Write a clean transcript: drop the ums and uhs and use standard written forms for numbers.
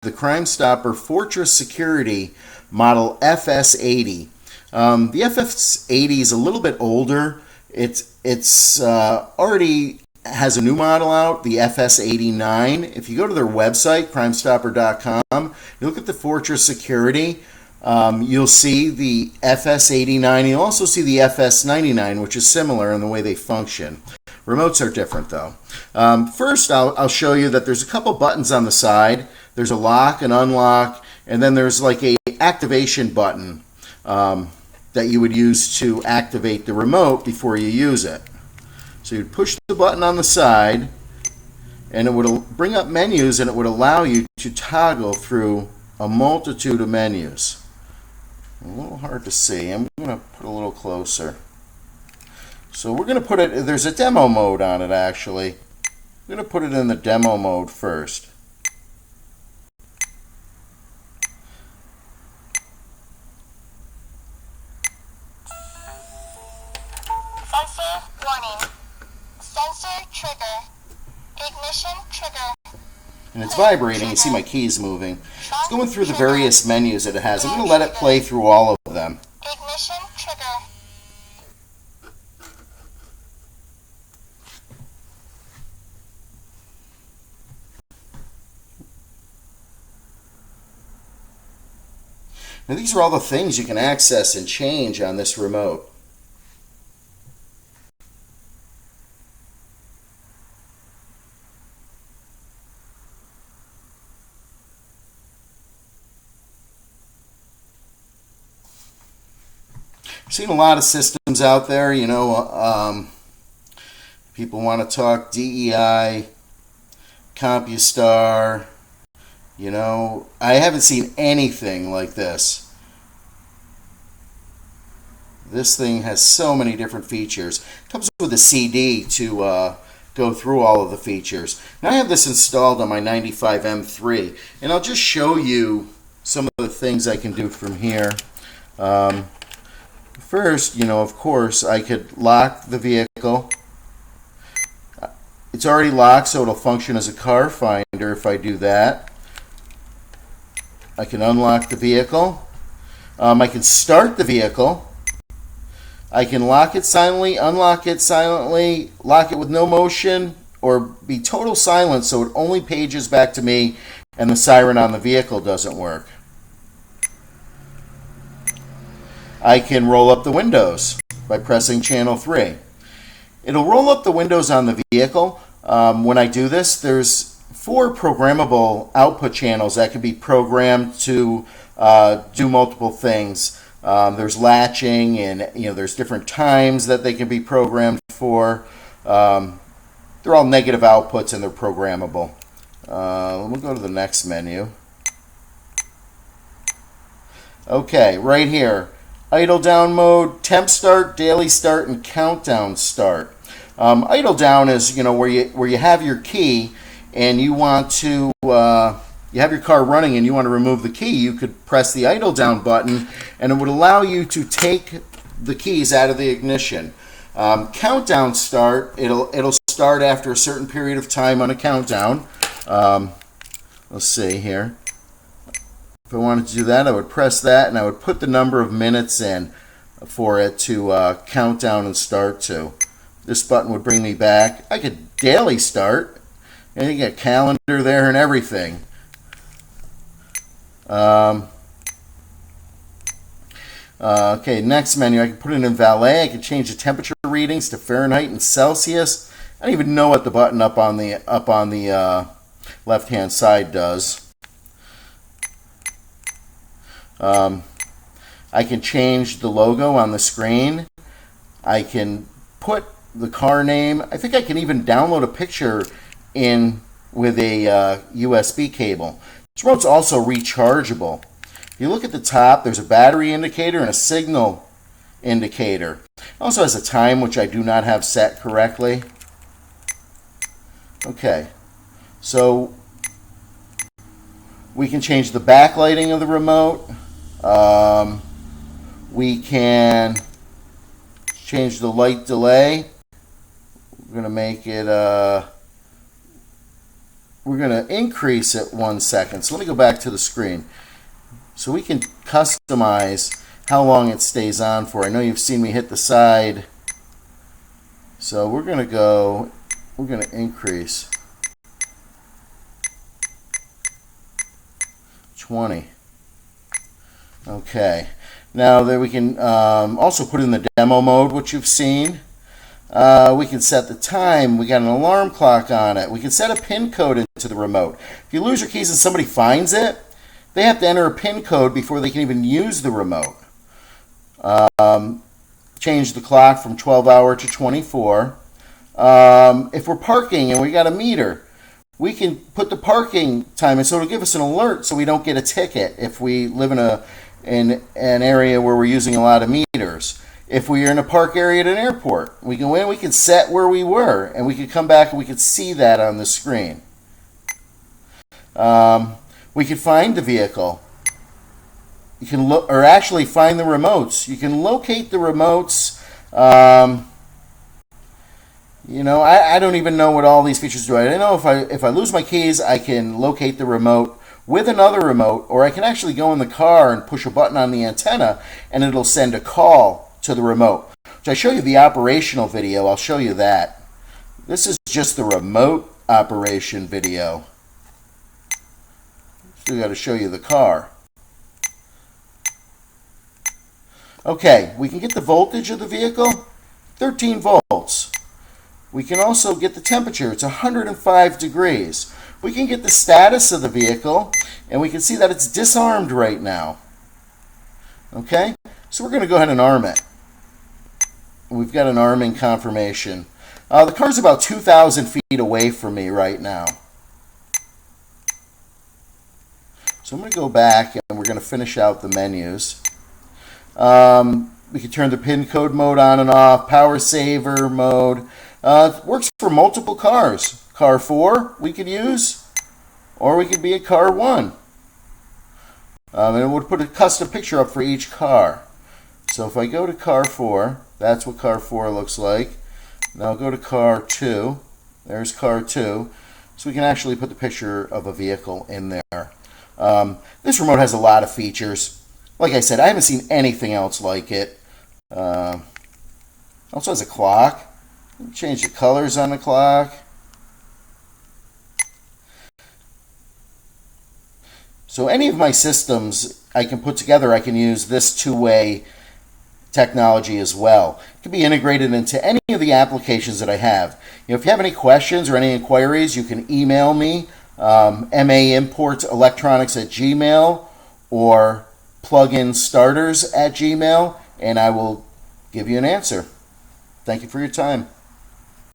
the Crime Stopper Fortress Security model FS80. The FS80 is a little bit older. It's already has a new model out, the FS89. If you go to their website, crimestopper.com, you look at the Fortress Security, you'll see the FS89. You'll also see the FS99, which is similar in the way they function. Remotes are different, though. First, I'll show you that there's a couple buttons on the side. There's a lock and unlock, and then there's like a activation button that you would use to activate the remote before you use it. So you'd push the button on the side, and it would bring up menus, and it would allow you to toggle through a multitude of menus. A little hard to see. I'm going to put a little closer. So we're going to put it, there's a demo mode on it actually. I'm going to put it in the demo mode first. Sensor warning. Sensor trigger. Ignition trigger. And it's vibrating. You see my keys moving. It's going through the various menus that it has. I'm going to let it play through all of them. Ignition trigger. Now these are all the things you can access and change on this remote. I've seen a lot of systems out there, you know, people want to talk DEI, CompuStar, you know. I haven't seen anything like this. This thing has so many different features. It comes with a CD to go through all of the features. Now I have this installed on my 95M3, and I'll just show you some of the things I can do from here. First, you know, of course, I could lock the vehicle. It's already locked, so it'll function as a car finder if I do that. I can unlock the vehicle. I can start the vehicle. I can lock it silently, unlock it silently, lock it with no motion, or be total silence so it only pages back to me and the siren on the vehicle doesn't work. I can roll up the windows by pressing channel 3. It'll roll up the windows on the vehicle. When I do this, there's 4 programmable output channels that can be programmed to do multiple things. There's latching, and you know, there's different times that they can be programmed for. They're all negative outputs and they're programmable. We'll go to the next menu. Okay, right here. Idle down mode, temp start, daily start, and countdown start. Idle down is, you know, where you have your key and you want to you have your car running and you want to remove the key. You could press the idle down button and it would allow you to take the keys out of the ignition. Countdown start, it'll start after a certain period of time on a countdown. Let's see here. If I wanted to do that, I would press that and I would put the number of minutes in for it to count down and start to. This button would bring me back. I could daily start, and you get calendar there and everything. Okay, next menu. I can put it in valet. I can change the temperature readings to Fahrenheit and Celsius. I don't even know what the button up on the left-hand side does. I can change the logo on the screen. I can put the car name. I think I can even download a picture in with a USB cable. This remote's also rechargeable. If you look at the top, there's a battery indicator and a signal indicator. It also has a time, which I do not have set correctly. Okay, so we can change the backlighting of the remote. We can change the light delay. We're going to make it we're going to increase it 1 second. So let me go back to the screen. So we can customize how long it stays on for. I know you've seen me hit the side. So we're going to increase 20. Okay. Now there we can also put in the demo mode, which you've seen. We can set the time. We got an alarm clock on it. We can set a PIN code into the remote. If you lose your keys and somebody finds it, they have to enter a PIN code before they can even use the remote. Change the clock from 12-hour to 24. If we're parking and we got a meter, we can put the parking time in, so it'll give us an alert so we don't get a ticket if we live in an area where we're using a lot of meters. If we are in a park area at an airport, we can go in, we can set where we were, and we can come back and we can see that on the screen. We can find the vehicle. You can look, or actually find the remotes. You can locate the remotes. You know, I don't even know what all these features do. I don't know if I lose my keys, I can locate the remote with another remote, or I can actually go in the car and push a button on the antenna, and it'll send a call to the remote. Which I show you the operational video. I'll show you that. This is just the remote operation video. Still got to show you the car. Okay, we can get the voltage of the vehicle, 13 volts. We can also get the temperature, it's 105 degrees. We can get the status of the vehicle, and we can see that it's disarmed right now. Okay, so we're going to go ahead and arm it. We've got an arming confirmation. The car's about 2,000 feet away from me right now. So I'm going to go back and we're going to finish out the menus. We can turn the PIN code mode on and off, power saver mode. It works for multiple cars. Car 4 we could use, or we could be a car 1. And it would put a custom picture up for each car. So if I go to car 4, that's what car 4 looks like. Now I'll go to car 2. There's car 2. So we can actually put the picture of a vehicle in there. This remote has a lot of features. Like I said, I haven't seen anything else like it. Also has a clock. Change the colors on the clock. So any of my systems I can put together, I can use this two-way technology as well. It can be integrated into any of the applications that I have. You know, if you have any questions or any inquiries, you can email me, maimportelectronics@gmail or pluginstarters@gmail, and I will give you an answer. Thank you for your time.